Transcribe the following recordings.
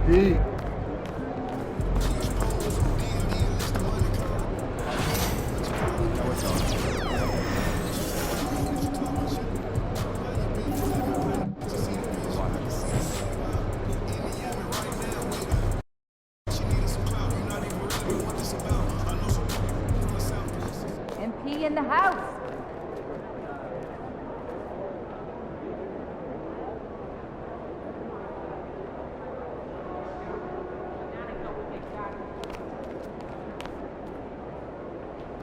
D. MP in the house.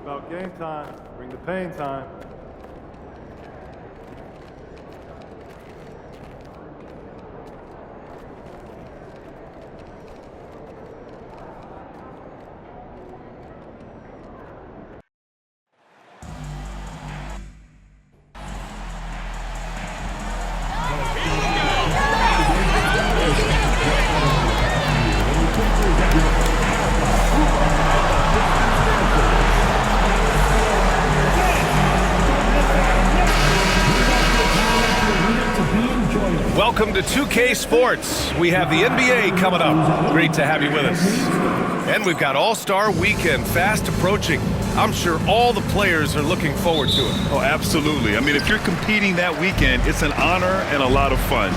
About game time. Bring the pain time. Welcome to 2K Sports. We have the NBA coming up. Great to have you with us. And we've got All-Star Weekend fast approaching. I'm sure all the players are looking forward to it. Oh, absolutely. I mean, if you're competing that weekend, it's an honor and a lot of fun.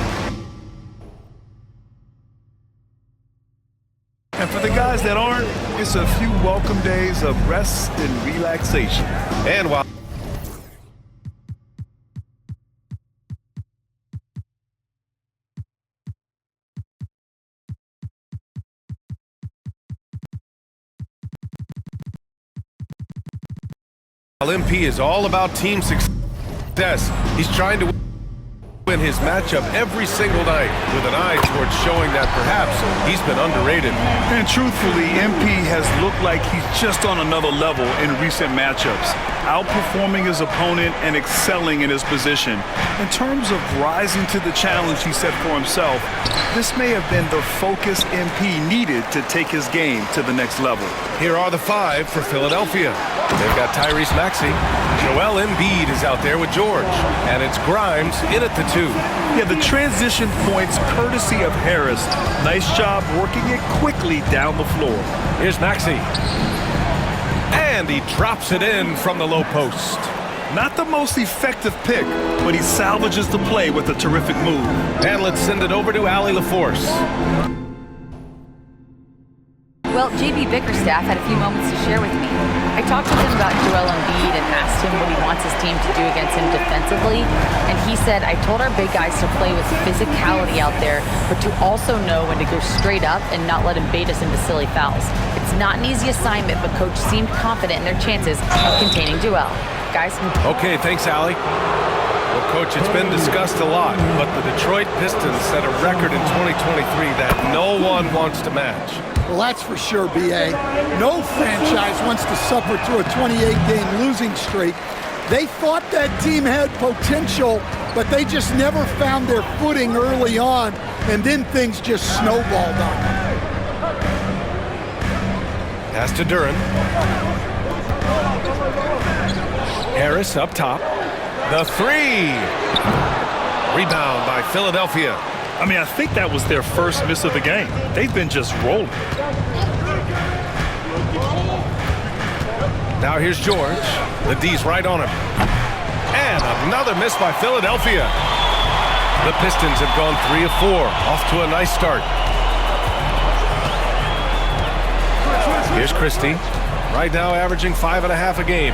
And for the guys that aren't, it's a few welcome days of rest and relaxation. And while MP is all about team success, he's trying to win his matchup every single night with an eye towards showing that perhaps he's been underrated. And truthfully, MP has looked like he's just on another level in recent matchups, outperforming his opponent and excelling in his position. In terms of rising to the challenge he set for himself, this may have been the focus MP needed to take his game to the next level. Here are the five for Philadelphia. They've got Tyrese Maxey. Joel Embiid is out there with George. And it's Grimes in at the 2. Yeah, the transition points courtesy of Harris. Nice job working it quickly down the floor. Here's Maxey. And he drops it in from the low post. Not the most effective pick, but he salvages the play with a terrific move. And let's send it over to Allie LaForce. Well, JB Bickerstaff had a few moments to share with me. I talked with him about Joel Embiid and asked him what he wants his team to do against him defensively. And he said, I told our big guys to play with physicality out there, but to also know when to go straight up and not let him bait us into silly fouls. It's not an easy assignment, but Coach seemed confident in their chances of containing Joel. Guys? Okay, thanks, Allie. Well, Coach, it's been discussed a lot, but the Detroit Pistons set a record in 2023 that no one wants to match. Well, that's for sure, B.A. No franchise wants to suffer through a 28-game losing streak. They thought that team had potential, but they just never found their footing early on, and then things just snowballed on them. Pass to Duren. Harris up top. The 3. Rebound by Philadelphia. I mean, I think that was their first miss of the game. They've been just rolling. Now here's George. The D's right on him. And another miss by Philadelphia. The Pistons have gone 3 of 4. Off to a nice start. Here's Christie. Right now averaging 5.5 a game.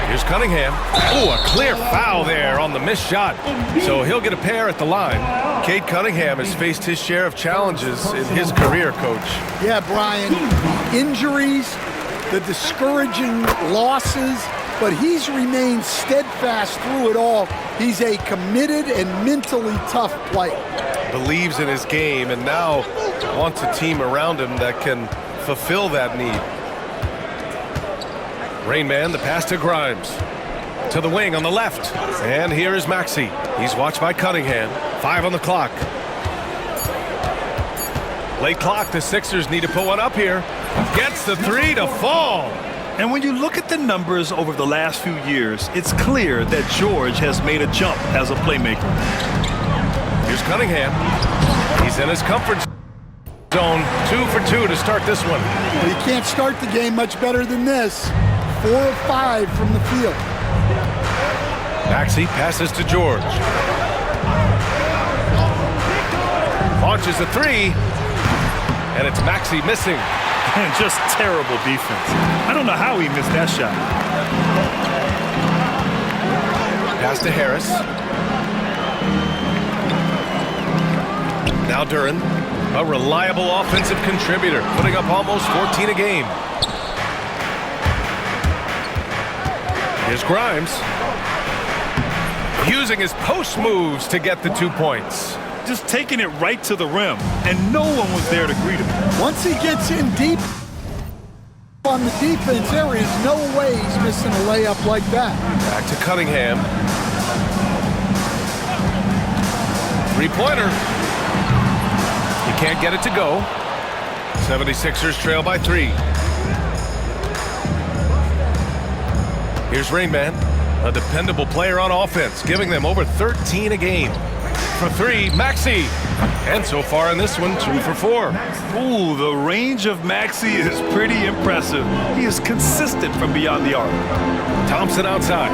Here's Cunningham. Oh, a clear foul there on the missed shot. So he'll get a pair at the line. Cade Cunningham has faced his share of challenges in his career, Coach. Yeah, Brian. Injuries, the discouraging losses, but he's remained steadfast through it all. He's a committed and mentally tough player. Believes in his game and now wants a team around him that can fulfill that need. Rain Man, the pass to Grimes. To the wing on the left. And here is Maxey. He's watched by Cunningham. 5 on the clock. Late clock, the Sixers need to put one up here. Gets the 3 to fall. And when you look at the numbers over the last few years, it's clear that George has made a jump as a playmaker. Here's Cunningham. He's in his comfort zone. 2 for 2 to start this one. Well, you can't start the game much better than this. 4 of 5 from the field. Maxey passes to George. Launches a 3. And it's Maxey missing. And just terrible defense. I don't know how he missed that shot. Pass to Harris. Now Duren, a reliable offensive contributor, putting up almost 14 a game. Here's Grimes. Using his post moves to get the 2 points. Just taking it right to the rim, and no one was there to greet him. Once he gets in deep on the defense, there is no way he's missing a layup like that. Back to Cunningham. Three-pointer. He can't get it to go. 76ers trail by 3. Here's Rainman, a dependable player on offense, giving them over 13 a game. For 3, Maxey. And so far in this one, 2 for 4. Ooh, the range of Maxey is pretty impressive. He is consistent from beyond the arc. Thompson outside.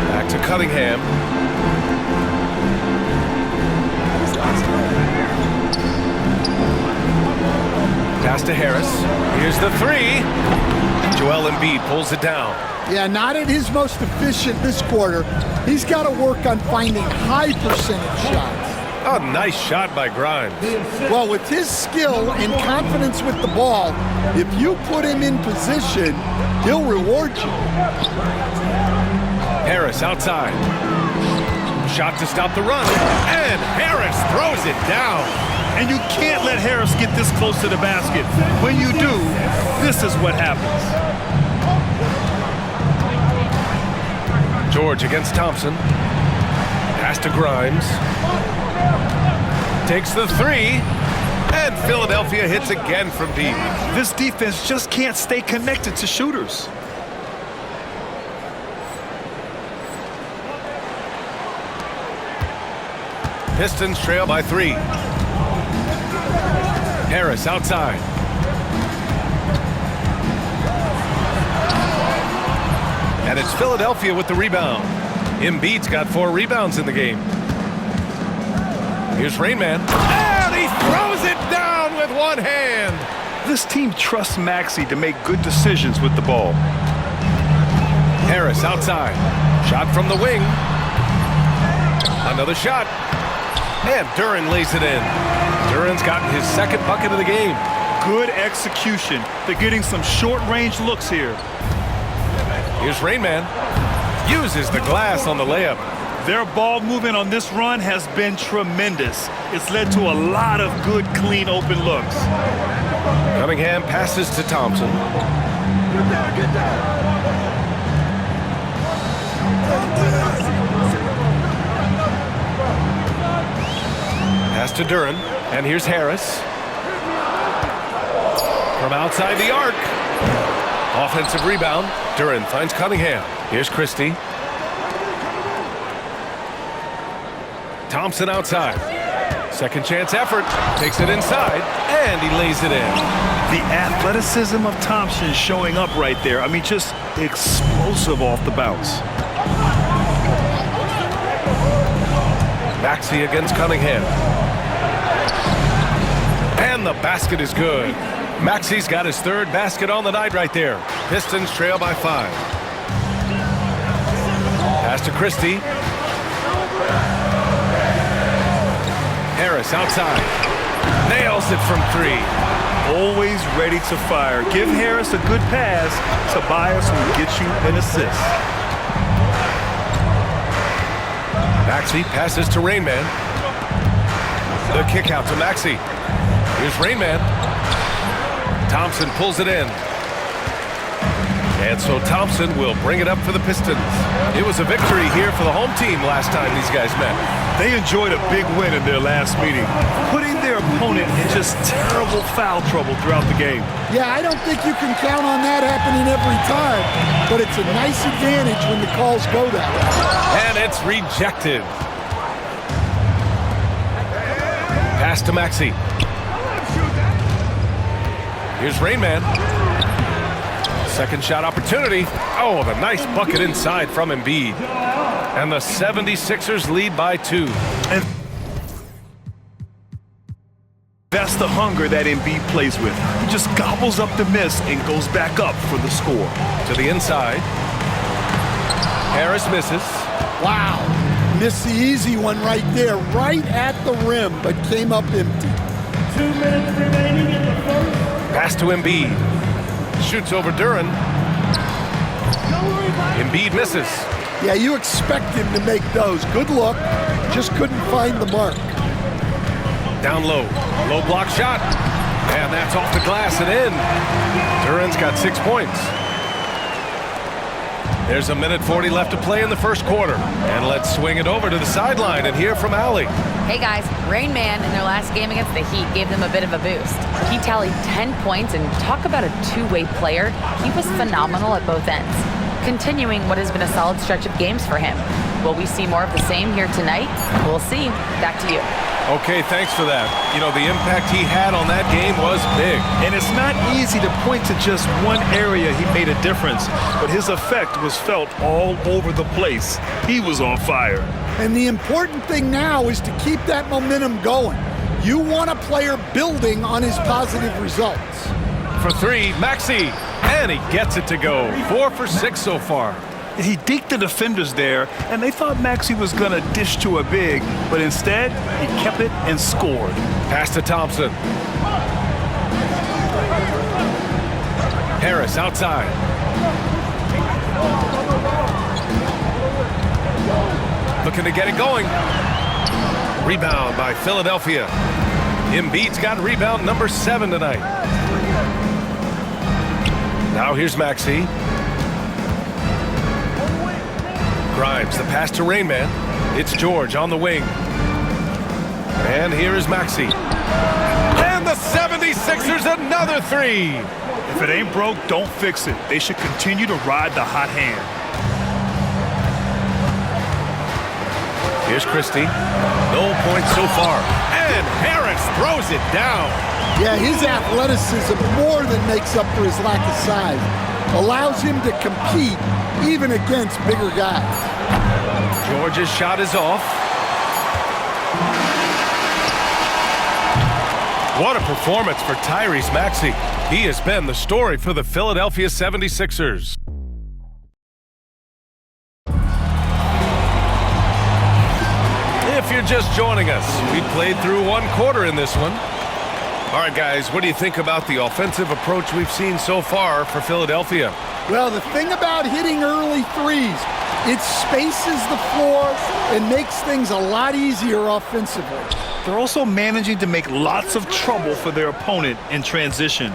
Back to Cunningham. Pass to Harris. Here's the 3. Joel Embiid pulls it down. Yeah, not at his most efficient this quarter. He's got to work on finding high percentage shots. A nice shot by Grimes. Well, with his skill and confidence with the ball, if you put him in position, he'll reward you. Harris outside. Shot to stop the run. And Harris throws it down. And you can't let Harris get this close to the basket. When you do, this is what happens. George against Thompson. Pass to Grimes. Takes the 3. And Philadelphia hits again from deep. This defense just can't stay connected to shooters. Pistons trail by 3. Harris outside. And it's Philadelphia with the rebound. Embiid's got 4 rebounds in the game. Here's Rainman. And he throws it down with one hand. This team trusts Maxey to make good decisions with the ball. Harris outside. Shot from the wing. Another shot. And Duren lays it in. Duren's gotten his 2nd bucket of the game. Good execution. They're getting some short-range looks here. Here's Rainman. Uses the glass on the layup. Their ball movement on this run has been tremendous. It's led to a lot of good, clean, open looks. Cunningham passes to Thompson. Get down. Pass to Duren. And here's Harris. From outside the arc. Offensive rebound. Duren finds Cunningham. Here's Christie. Thompson outside. Second chance effort. Takes it inside. And he lays it in. The athleticism of Thompson showing up right there. I mean, just explosive off the bounce. Maxey against Cunningham. And the basket is good. Maxey's got his 3rd basket on the night right there. Pistons trail by 5. Pass to Christie. Harris outside. Nails it from 3. Always ready to fire. Give Harris a good pass. Tobias will get you an assist. Maxey passes to Rainman. The kick out to Maxey. Here's Rainman. Thompson pulls it in. And so Thompson will bring it up for the Pistons. It was a victory here for the home team last time these guys met. They enjoyed a big win in their last meeting, putting their opponent in just terrible foul trouble throughout the game. Yeah, I don't think you can count on that happening every time, but it's a nice advantage when the calls go that way. And it's rejected. Pass to Maxey. Here's Rain Man. Second shot opportunity. Oh, the nice bucket inside from Embiid. And the 76ers lead by 2. And that's the hunger that Embiid plays with. He just gobbles up the miss and goes back up for the score. To the inside. Harris misses. Wow. Missed the easy one right there, right at the rim, but came up empty. 2 minutes remaining in the first. Pass to Embiid. Shoots over Duran. Embiid misses. Yeah, you expect him to make those. Good look. Just couldn't find the mark. Down low. Low block shot. And that's off the glass and in. Duran's got 6 points. There's 1:40 left to play in the first quarter. And let's swing it over to the sideline and hear from Allie. Hey guys, Rain Man in their last game against the Heat gave them a bit of a boost. He tallied 10 points, and talk about a two-way player. He was phenomenal at both ends, continuing what has been a solid stretch of games for him. Will we see more of the same here tonight? We'll see. Back to you. Okay, thanks for that. You know, the impact he had on that game was big. And it's not easy to point to just one area he made a difference, but his effect was felt all over the place. He was on fire. And the important thing now is to keep that momentum going. You want a player building on his positive results. For 3, Maxey. And he gets it to go. 4 for 6 so far. He deked the defenders there, and they thought Maxey was going to dish to a big, but instead, he kept it and scored. Pass to Thompson. Harris outside. Looking to get it going. Rebound by Philadelphia. Embiid's got rebound number 7 tonight. Now here's Maxey. Grimes, the pass to Rain Man. It's George on the wing. And here is Maxey. And the 76ers another 3. If it ain't broke, don't fix it. They should continue to ride the hot hand. Here's Christie. No points so far. And Harris throws it down. Yeah, his athleticism more than makes up for his lack of size. Allows him to compete even against bigger guys. George's shot is off. What a performance for Tyrese Maxey. He has been the story for the Philadelphia 76ers. If you're just joining us, we played through 1 quarter in this one. All right, guys, what do you think about the offensive approach we've seen so far for Philadelphia? Well, the thing about hitting early threes, it spaces the floor and makes things a lot easier offensively. They're also managing to make lots of trouble for their opponent in transition.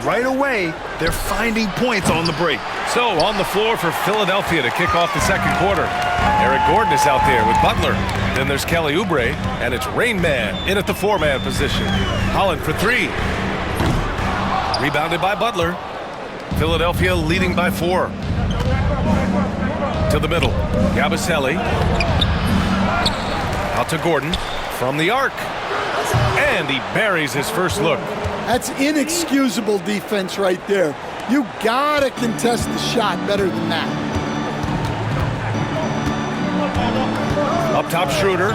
Right away, they're finding points on the break. So, on the floor for Philadelphia to kick off the second quarter. Eric Gordon is out there with Butler. Then there's Kelly Oubre, and it's Rain Man in at the 4-man position. Holland for 3. Rebounded by Butler. Philadelphia leading by 4. To the middle. Yabusele. Out to Gordon from the arc. And he buries his first look. That's inexcusable defense right there. You gotta contest the shot better than that. Up top, Schroeder.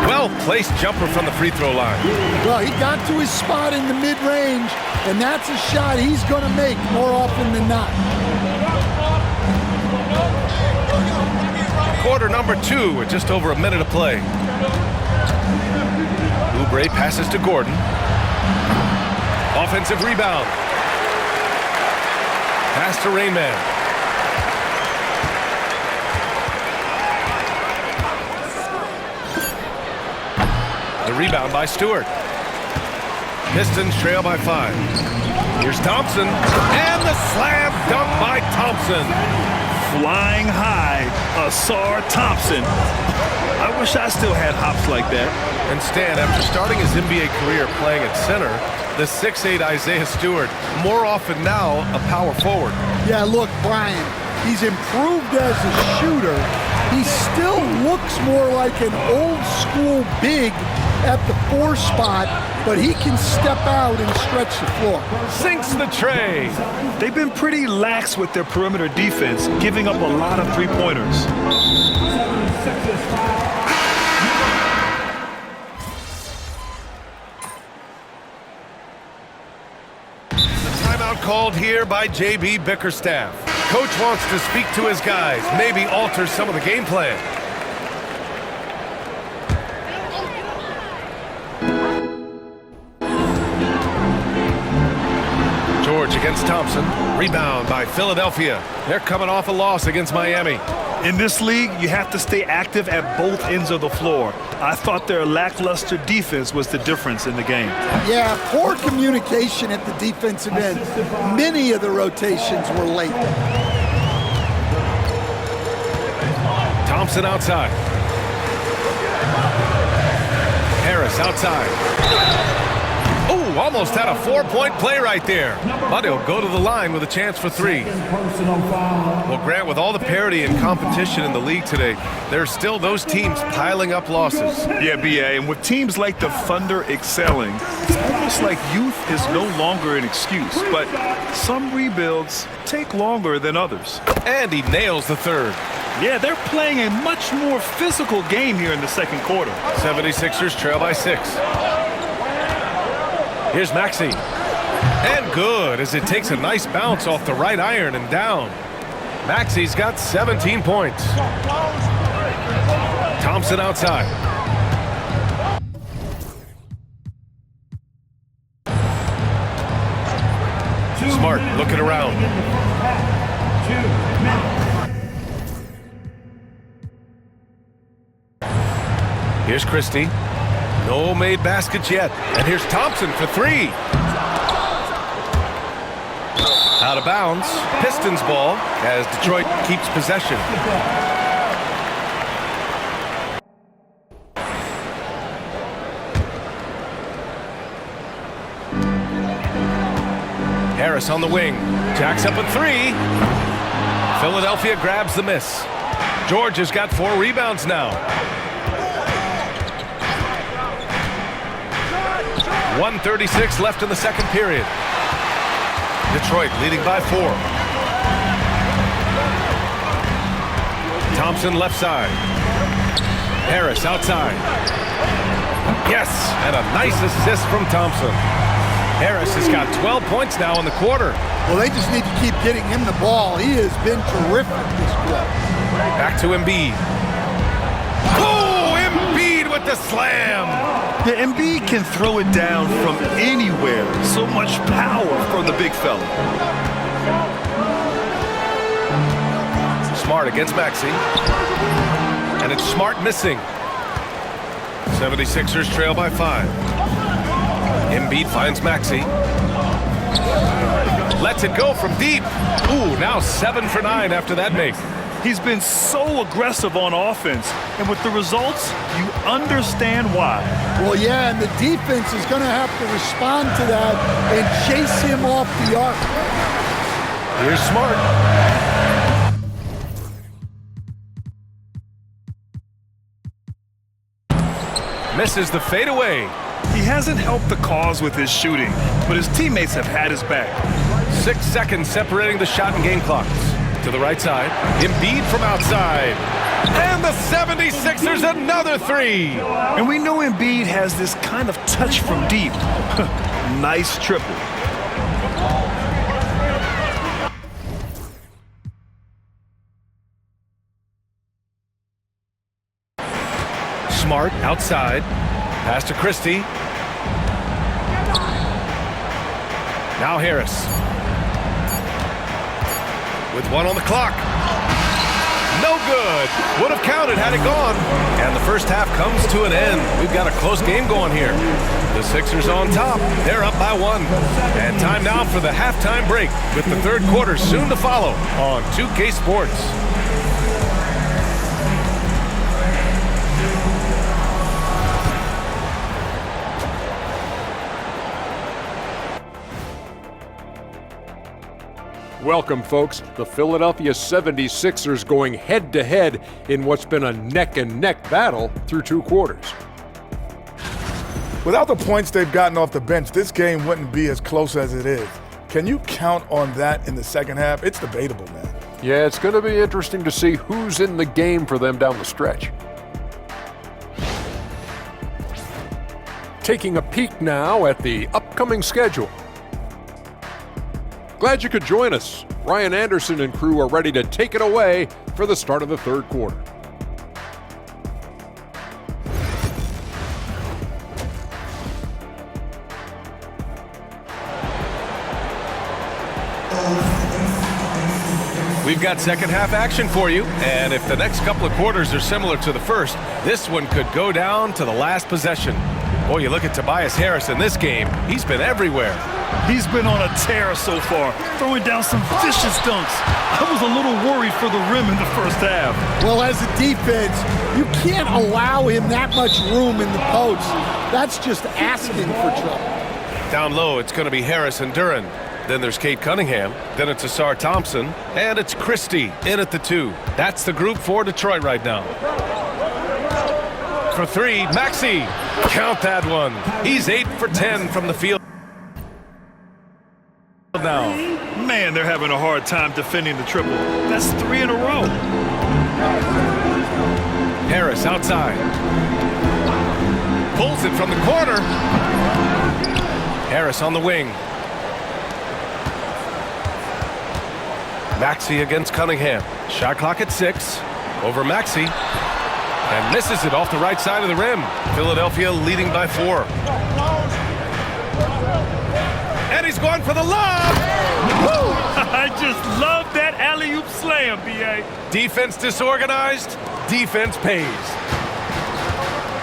Well-placed jumper from the free throw line. Well, he got to his spot in the mid-range, and that's a shot he's gonna make more often than not. Quarter number 2 with just over a minute to play. Oubre passes to Gordon. Offensive rebound. Pass to Rain Man. The rebound by Stewart. Pistons trail by 5. Here's Thompson. And the slam dunk by Thompson. Flying high, Ausar Thompson. I wish I still had hops like that. And Stan, after starting his NBA career playing at center, the 6'8" Isaiah Stewart, more often now a power forward. Yeah, look, Brian, he's improved as a shooter. He still looks more like an old school big at the 4 spot but he can step out and stretch the floor. Sinks the tray. They've been pretty lax with their perimeter defense, giving up a lot of three-pointers. Timeout called here by J.B. Bickerstaff. Coach wants to speak to his guys, maybe alter some of the game plan. George against Thompson. Rebound by Philadelphia. They're coming off a loss against Miami. In this league, you have to stay active at both ends of the floor. I thought their lackluster defense was the difference in the game. Yeah, poor communication at the defensive end. Many of the rotations were late. Thompson outside. Harris outside. Oh, almost had a 4-point play right there. But he'll go to the line with a chance for three. Well, Grant, with all the parity and competition in the league today, there's still those teams piling up losses. Yeah, B.A., and with teams like the Thunder excelling, it's almost like youth is no longer an excuse. But some rebuilds take longer than others. And he nails the third. Yeah, they're playing a much more physical game here in the second quarter. 76ers trail by 6. Here's Maxey. And good, as it takes a nice bounce off the right iron and down. Maxey's got 17 points. Thompson outside. Smart looking around. Here's Christie. No made baskets yet. And here's Thompson for three. Out of bounds. Pistons ball as Detroit keeps possession. Harris on the wing. Jacks up a three. Philadelphia grabs the miss. George has got 4 rebounds now. 1:36 left in the second period. Detroit leading by 4. Thompson left side. Harris outside. Yes, and a nice assist from Thompson. Harris has got 12 points now in the quarter. Well, they just need to keep getting him the ball. He has been terrific this quarter. Back to Embiid. Oh, Embiid with the slam. The Embiid can throw it down from anywhere. So much power from the big fella. Smart against Maxey. And it's Smart missing. 76ers trail by 5. Embiid finds Maxey. Lets it go from deep. Ooh, now 7 for 9 after that make. He's been so aggressive on offense, and with the results, you understand why. Well, yeah, and the defense is going to have to respond to that and chase him off the arc. Here's Smart. Misses the fadeaway. He hasn't helped the cause with his shooting, but his teammates have had his back. 6 seconds separating the shot and game clocks. To the right side, Embiid from outside. And the 76ers another three. And we know Embiid has this kind of touch from deep. Nice triple. Smart outside. Pass to Christie. Now Harris. With 1 on the clock. No good. Would have counted had it gone. And the first half comes to an end. We've got a close game going here. The Sixers on top. They're up by 1. And time now for the halftime break with the third quarter soon to follow on 2K Sports. Welcome, folks. The Philadelphia 76ers going head-to-head in what's been a neck-and-neck battle through 2 quarters. Without the points they've gotten off the bench, this game wouldn't be as close as it is. Can you count on that in the second half? It's debatable, man. Yeah, it's going to be interesting to see who's in the game for them down the stretch. Taking a peek now at the upcoming schedule. Glad you could join us. Ryan Anderson and crew are ready to take it away for the start of the third quarter. We've got second half action for you, and if the next couple of quarters are similar to the first, this one could go down to the last possession. Boy, you look at Tobias Harris in this game, he's been everywhere. He's been on a tear so far, throwing down some vicious dunks. I was a little worried for the rim in the first half. Well, as a defense, you can't allow him that much room in the post. That's just asking for trouble. Down low, it's going to be Harris and Duren. Then there's Kate Cunningham. Then it's Asar Thompson. And it's Christie in at the 2. That's the group for Detroit right now. For 3, Maxey. Count that one. He's 8 for 10 from the field now. Man, they're having a hard time defending the triple. That's 3 in a row. Harris outside. Pulls it from the corner. Harris on the wing. Maxey against Cunningham. Shot clock at 6. Over Maxey. And misses it off the right side of the rim. Philadelphia leading by 4. And he's going for the lob. I just love that alley-oop slam, B.A. Defense disorganized. Defense pays.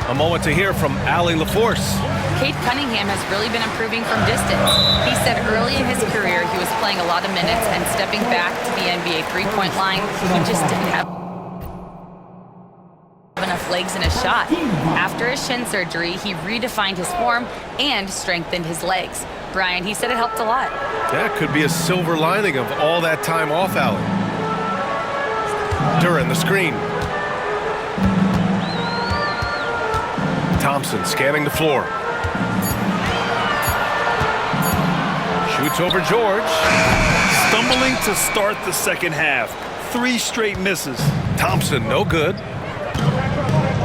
A moment to hear from Allie LaForce. Kate Cunningham has really been improving from distance. He said early in his career he was playing a lot of minutes and stepping back to the NBA three-point line, he just didn't have enough legs in his shot. After his shin surgery, he redefined his form and strengthened his legs. Brian, he said it helped a lot. That could be a silver lining of all that time off, Allie. Duren, the screen. Thompson scanning the floor. Shoots over George. Stumbling to start the second half. 3 straight misses. Thompson, no good.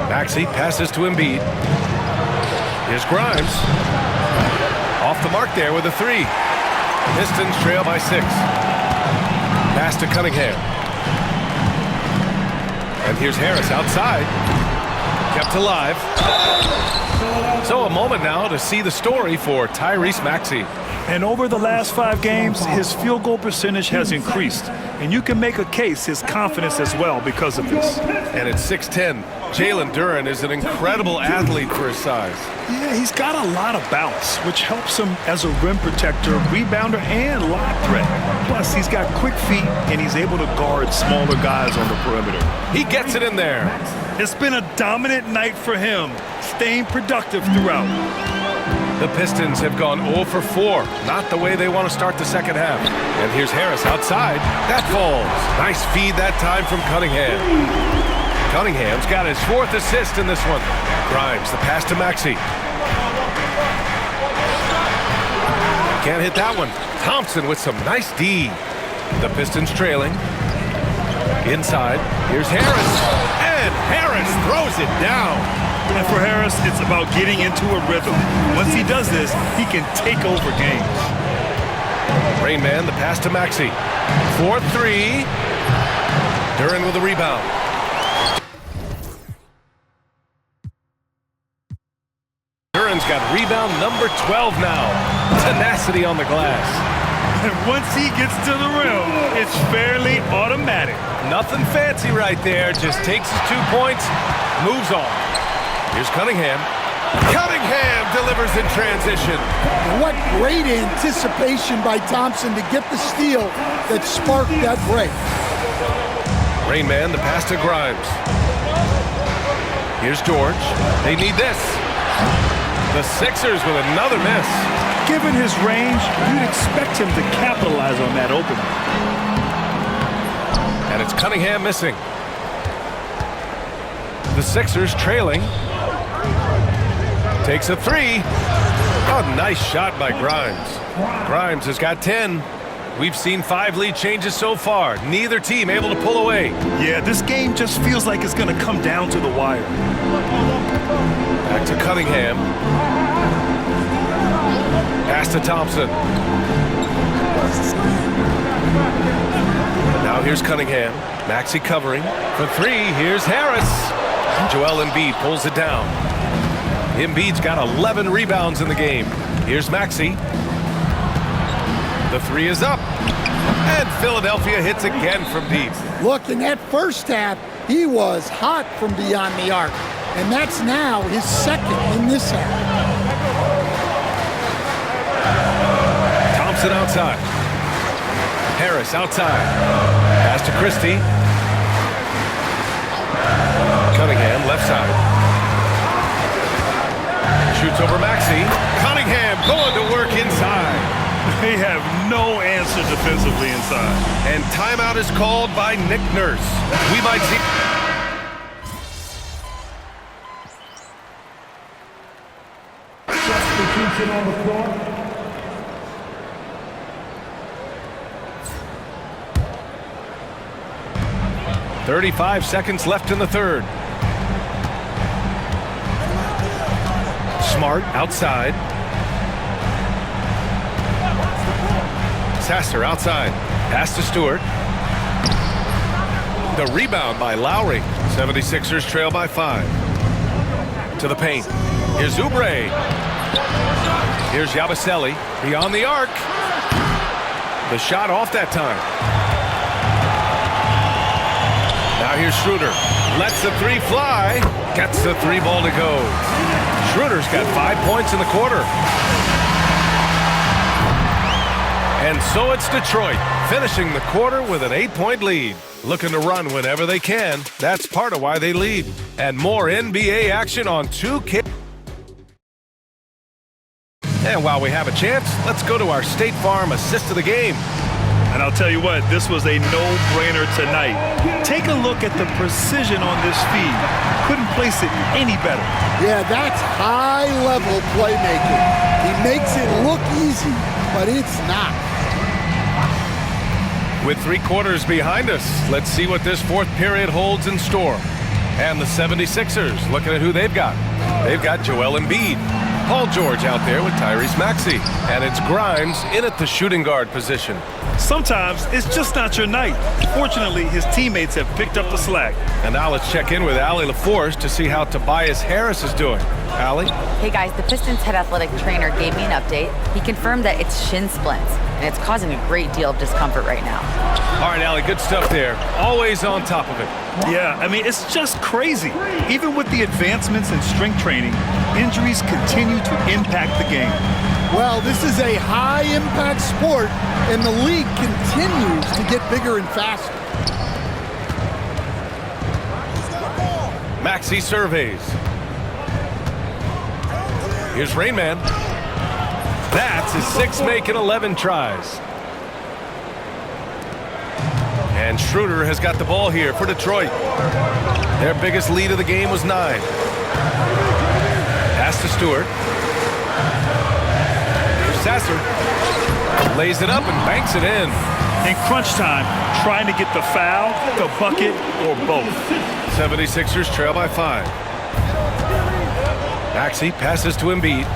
Maxey passes to Embiid. Here's Grimes. Off the mark there with a 3. Pistons trail by 6. Pass to Cunningham. And here's Harris outside. Kept alive. So a moment now to see the story for Tyrese Maxey. And over the last 5 games, his field goal percentage has increased. And you can make a case his confidence as well because of this. And at 6'10", Jalen Duren is an incredible athlete for his size. Yeah, he's got a lot of bounce, which helps him as a rim protector, rebounder, and lob threat. Plus, he's got quick feet, and he's able to guard smaller guys on the perimeter. He gets it in there. It's been a dominant night for him, staying productive throughout. The Pistons have gone 0 for 4. Not the way they want to start the second half. And here's Harris outside. That falls. Nice feed that time from Cunningham. Cunningham's got his 4th assist in this one. Grimes, the pass to Maxey. Can't hit that one. Thompson with some nice D. The Pistons trailing. Inside. Here's Harris. And Harris throws it down. And for Harris, it's about getting into a rhythm. Once he does this, he can take over games. Rain Man, the pass to Maxey. 4-3. Duren with a rebound. Duren's got rebound number 12 now. Tenacity on the glass. And once he gets to the rim, it's fairly automatic. Nothing fancy right there. Just takes his 2 points, moves on. Here's Cunningham. Cunningham delivers in transition. What great anticipation by Thompson to get the steal that sparked that break. Rain Man, the pass to Grimes. Here's George. They need this. The Sixers with another miss. Given his range, you'd expect him to capitalize on that opening. And it's Cunningham missing. The Sixers trailing. Takes a three. Oh, nice shot by Grimes. Grimes has got 10. We've seen 5 lead changes so far. Neither team able to pull away. Yeah, this game just feels like it's going to come down to the wire. Back to Cunningham. Pass to Thompson. Now here's Cunningham. Maxey covering. For 3, here's Harris. Joel Embiid pulls it down. Embiid's got 11 rebounds in the game. Here's Maxey. The 3 is up. And Philadelphia hits again from deep. Look, in that first half, he was hot from beyond the arc. And that's now his second in this half. Thompson outside. Harris outside. Pass to Christie. Cunningham left side. Shoots over Maxey. Cunningham going to work inside. They have no answer defensively inside. And timeout is called by Nick Nurse. We might see... Substitution on the floor. .35 seconds left in the third. Smart outside. Sasser outside. Pass to Stewart. The rebound by Lowry. 76ers trail by 5. To the paint. Here's Oubre. Here's Yabusele. Beyond the arc. The shot off that time. Now here's Schroeder. Lets the 3 fly. Gets the 3 ball to go. Schroeder's got 5 points in the quarter. And so it's Detroit, finishing the quarter with an 8-point lead. Looking to run whenever they can. That's part of why they lead. And more NBA action on 2K. And while we have a chance, let's go to our State Farm assist of the game. And I'll tell you what, this was a no-brainer tonight. Take a look at the precision on this feed. Couldn't place it any better. Yeah, that's high-level playmaking. He makes it look easy, but it's not. With 3 quarters behind us, let's see what this 4th period holds in store. And the 76ers, looking at who they've got. They've got Joel Embiid. Paul George out there with Tyrese Maxey. And it's Grimes in at the shooting guard position. Sometimes it's just not your night. Fortunately, his teammates have picked up the slack. And now let's check in with Allie LaForce to see how Tobias Harris is doing. Allie? Hey guys, the Pistons head athletic trainer gave me an update. He confirmed that it's shin splints, and it's causing a great deal of discomfort right now. All right, Allie, good stuff there. Always on top of it. Yeah, I mean, it's just crazy. Even with the advancements in strength training, injuries continue to impact the game. Well, this is a high-impact sport, and the league continues to get bigger and faster. Maxey surveys. Here's Rainman. That's his 6th make in 11 tries. And Schroeder has got the ball here for Detroit. Their biggest lead of the game was 9. Pass to Stewart. Here's Sasser. Lays it up and banks it in. In crunch time, trying to get the foul, the bucket, or both. 76ers trail by 5. Maxey passes to Embiid.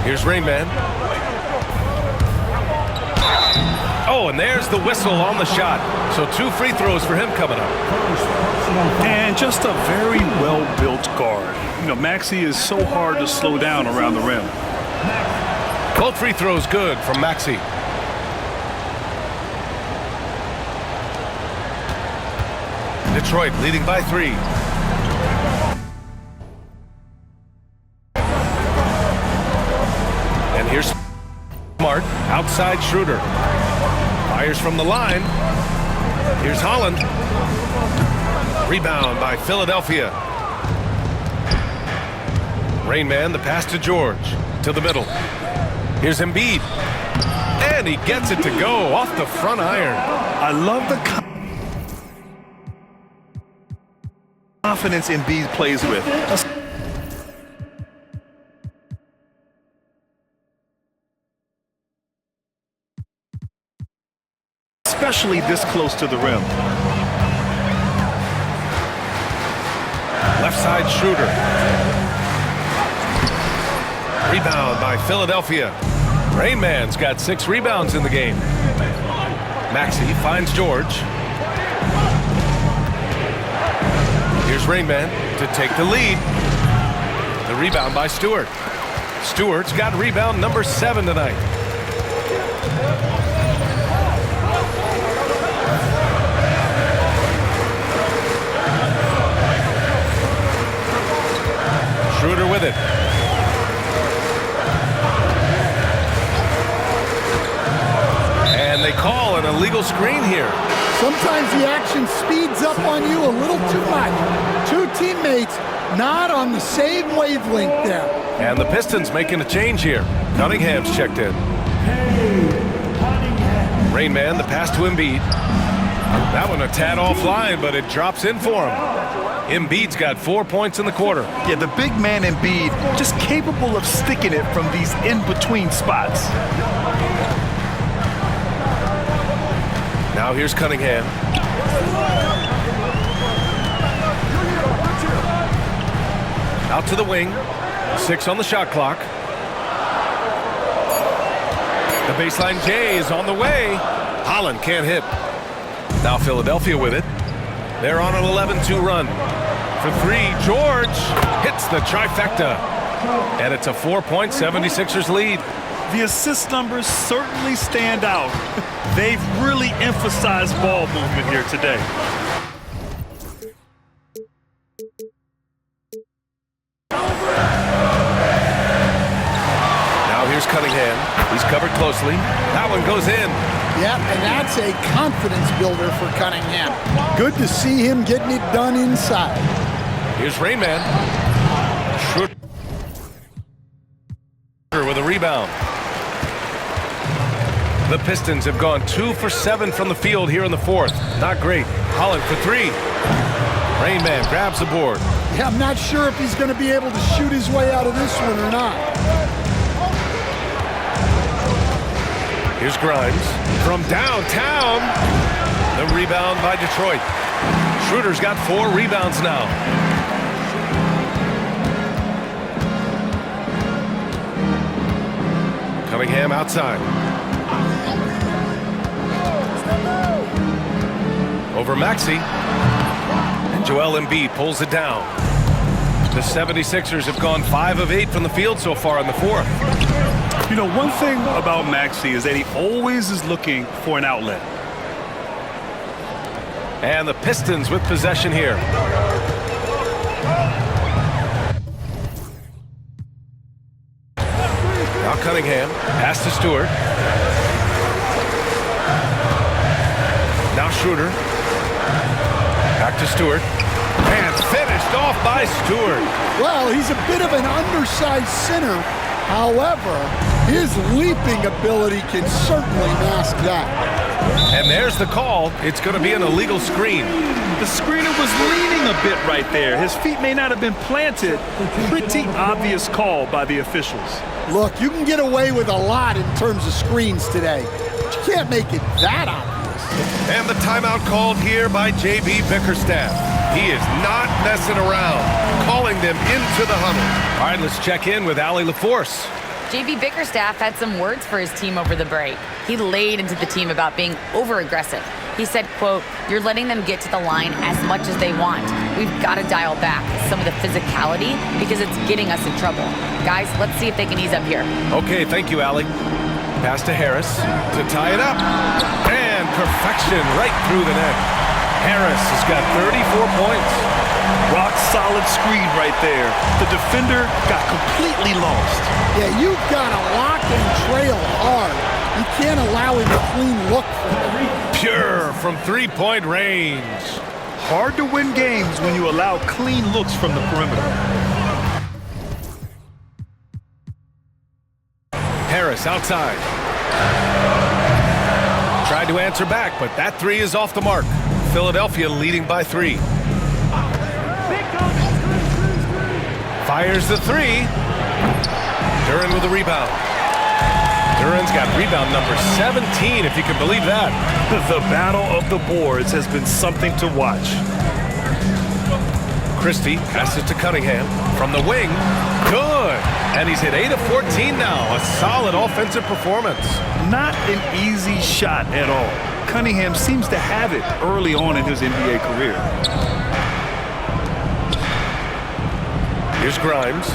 Here's Rainman. Oh, and there's the whistle on the shot. So 2 free throws for him coming up. And just a very well-built guard. You know, Maxey is so hard to slow down around the rim. Both free throws good from Maxey. Detroit leading by 3. And here's Smart, outside Schroeder. Fires from the line. Here's Holland. Rebound by Philadelphia. Rainman, the pass to George. To the middle. Here's Embiid. And he gets it to go off the front iron. I love the confidence Embiid plays with. Especially this close to the rim. Left side Schroeder. Rebound by Philadelphia. Rain Man's got 6 rebounds in the game. Maxey finds George. Here's Rain Man to take the lead. The rebound by Stewart. Stewart's got rebound number 7 tonight. Schroeder with it. And they call an illegal screen here. Sometimes the action speeds up on you a little too much. 2 teammates not on the same wavelength there. And the Pistons making a change here. Cunningham's checked in. Rain Man, the pass to Embiid. That one a tad offline, but it drops in for him. Embiid's got 4 points in the quarter. Yeah, the big man Embiid just capable of sticking it from these in-between spots. Now here's Cunningham. Out to the wing. 6 on the shot clock. The baseline J is on the way. Holland can't hit. Now Philadelphia with it. They're on an 11-2 run. For 3, George hits the trifecta. And it's a 4-point 76ers lead. The assist numbers certainly stand out. They've really emphasized ball movement here today. Now here's Cunningham. He's covered closely. That one goes in. Yep, and that's a confidence builder for Cunningham. Good to see him getting it done inside. Here's Rain Man. Schroeder with a rebound. The Pistons have gone 2 for 7 from the field here in the 4th. Not great. Holland for 3. Rain Man grabs the board. Yeah, I'm not sure if he's going to be able to shoot his way out of this one or not. Here's Grimes from downtown. The rebound by Detroit. Schroeder's got 4 rebounds now. Cunningham outside. Over Maxey. And Joel Embiid pulls it down. The 76ers have gone 5 of 8 from the field so far in the 4th. You know, one thing about Maxey is that he always is looking for an outlet. And the Pistons with possession here. Now Cunningham, pass to Stewart. Now Schroeder. Back to Stewart. And finished off by Stewart. Well, he's a bit of an undersized center. However, his leaping ability can certainly mask that. And there's the call. It's going to be an illegal screen. The screener was leaning a bit right there. His feet may not have been planted. Pretty obvious call by the officials. Look, you can get away with a lot in terms of screens today, but you can't make it that obvious. And the timeout called here by J.B. Bickerstaff. He is not messing around, calling them into the huddle. All right, let's check in with Allie LaForce. J.B. Bickerstaff had some words for his team over the break. He laid into the team about being over-aggressive. He said, quote, "You're letting them get to the line as much as they want. We've got to dial back some of the physicality because it's getting us in trouble. Guys, let's see if they can ease up here." Okay, thank you, Allie. Pass to Harris to tie it up. And perfection right through the net. Harris has got 34 points. Rock solid screen right there. The defender got completely lost. Yeah, you've got to lock and trail hard. You can't allow him a clean look for him. Pure from three-point range. Hard to win games when you allow clean looks from the perimeter. Harris outside. Tried to answer back, but that 3 is off the mark. Philadelphia leading by 3. Fires the three. Duren with a rebound. Duren's got rebound number 17, if you can believe that. The battle of the boards has been something to watch. Christie passes to Cunningham from the wing. Good. And he's hit 8 of 14 now. A solid offensive performance. Not an easy shot at all. Cunningham seems to have it early on in his NBA career. Here's Grimes.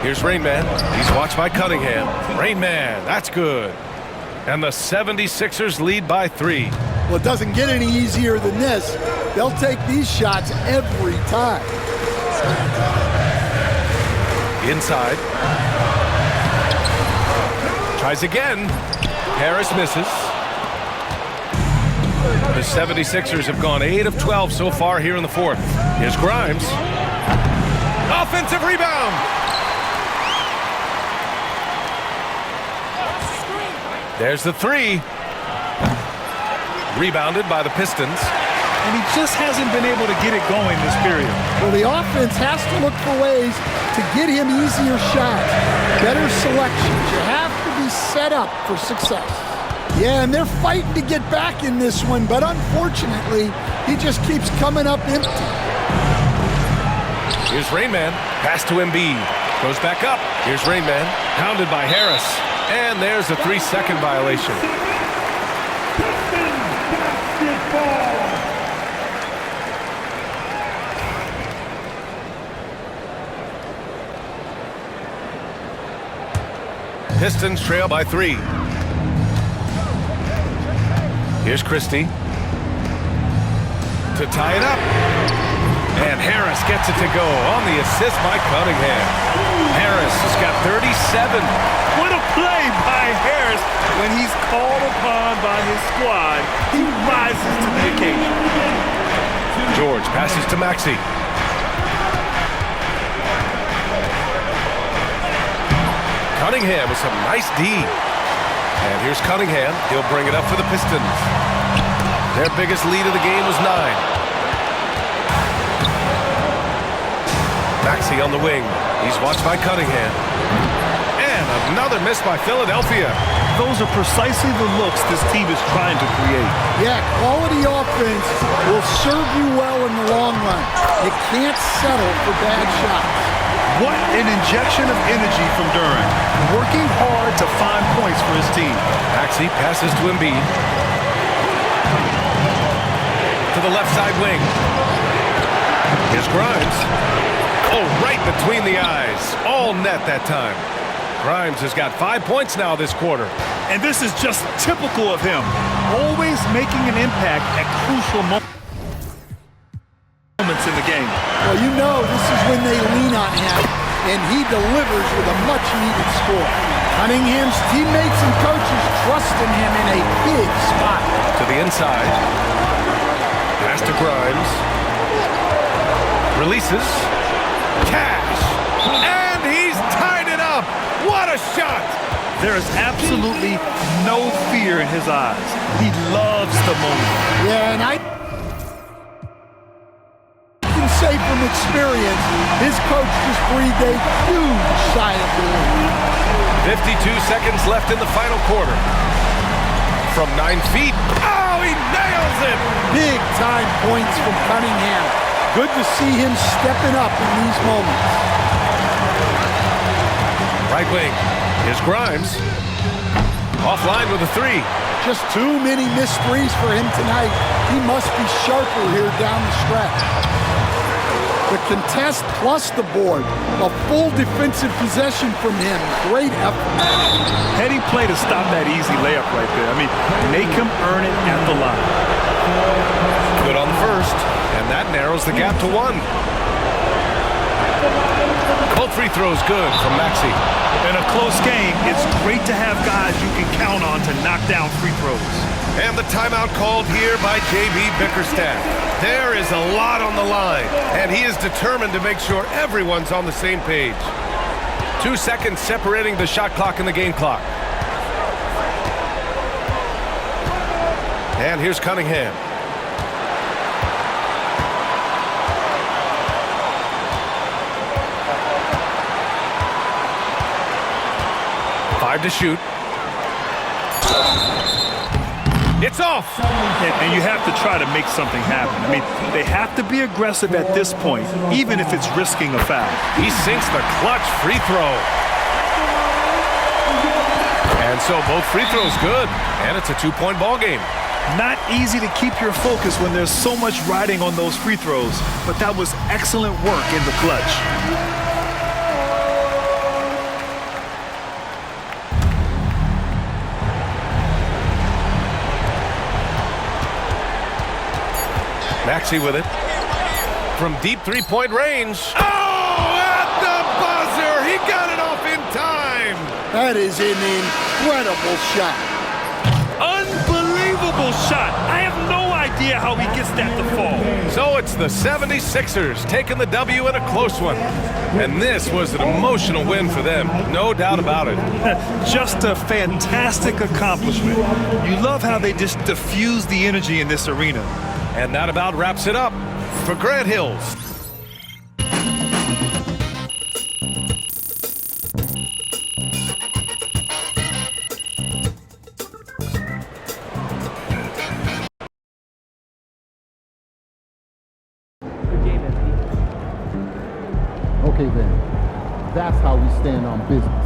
Here's Rain Man. He's watched by Cunningham. Rain Man, that's good. And the 76ers lead by 3. Well, it doesn't get any easier than this. They'll take these shots every time. Inside. Tries again. Harris misses. The 76ers have gone 8 of 12 so far here in the fourth. Here's Grimes. Offensive rebound. There's the three. Rebounded by the Pistons. And he just hasn't been able to get it going this period. Well, the offense has to look for ways to get him easier shots, better selections. You have to be set up for success. Yeah, and they're fighting to get back in this one, but unfortunately, he just keeps coming up empty. Here's Rain Man. Pass to Embiid. Goes back up. Here's Rain Man. Pounded by Harris. And there's a 3-second violation. Pistons trail by 3. Here's Christie to tie it up. And Harris gets it to go on the assist by Cunningham. Harris has got 37. What a play by Harris. When he's called upon by his squad, he rises to the occasion. George passes to Maxey. Cunningham with some nice D. And here's Cunningham. He'll bring it up for the Pistons. Their biggest lead of the game was 9. Maxey on the wing. He's watched by Cunningham. And another miss by Philadelphia. Those are precisely the looks this team is trying to create. Yeah, quality offense will serve you well in the long run. You can't settle for bad shots. What an injection of energy from Duren. Working hard to find points for his team. Maxey passes to Embiid. To the left side wing. Here's Grimes. Oh, right between the eyes. All net that time. Grimes has got 5 points now this quarter. And this is just typical of him. Always making an impact at crucial moments in the game. Well, you know this is when they lean on him, and he delivers with a much-needed score. Cunningham's teammates and coaches trust in him in a big spot. To the inside. Pass to Grimes. Releases. Cash. And he's tied it up. What a shot. There is absolutely no fear in his eyes. He loves the moment. Yeah, and I can say from experience, his coach just breathed a huge sigh of relief. 52 seconds left in the final quarter. From 9 feet. Oh, he nails it. Big time points from Cunningham. Good to see him stepping up in these moments. Right wing. Here's Grimes. Offline with a 3. Just too many missed threes for him tonight. He must be sharper here down the stretch. The contest plus the board. A full defensive possession from him. Great effort. Heady play to stop that easy layup right there. I mean, make him earn it at the line. Good on the first. And that narrows the gap to 1. Both free throws good from Maxey. In a close game, it's great to have guys you can count on to knock down free throws. And the timeout called here by J.B. Bickerstaff. There is a lot on the line, and he is determined to make sure everyone's on the same page. 2 seconds separating the shot clock and the game clock. And here's Cunningham. Five to shoot. It's off. And you have to try to make something happen. I mean, they have to be aggressive at this point, even if it's risking a foul. He sinks the clutch free throw. And so both free throws good, and it's a two-point ball game. Not easy to keep your focus when there's so much riding on those free throws, but that was excellent work in the clutch. Maxey with it. From deep three-point range. Oh, at the buzzer! He got it off in time! That is an incredible shot. Unbelievable shot. I have no idea how he gets that to fall. So it's the 76ers taking the W in a close one. And this was an emotional win for them, no doubt about it. Just a fantastic accomplishment. You love how they just diffuse the energy in this arena. And that about wraps it up for Grant Hills. Okay then, that's how we stand on business.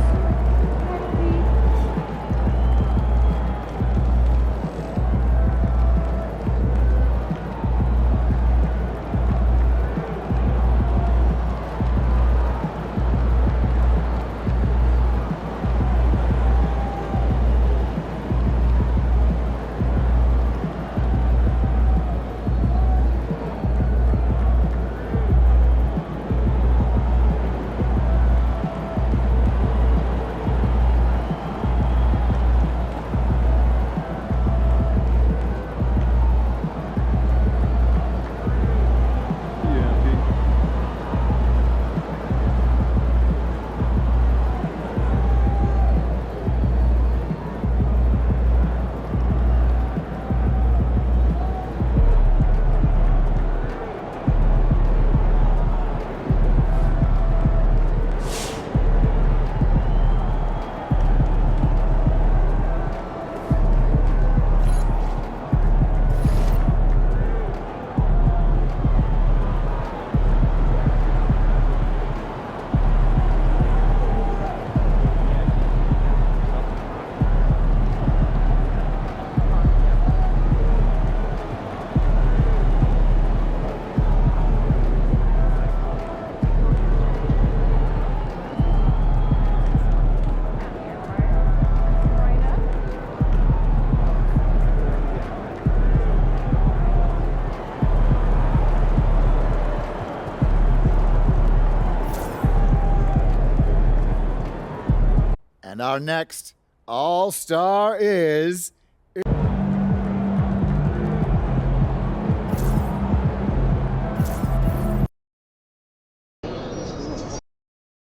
And our next All-Star is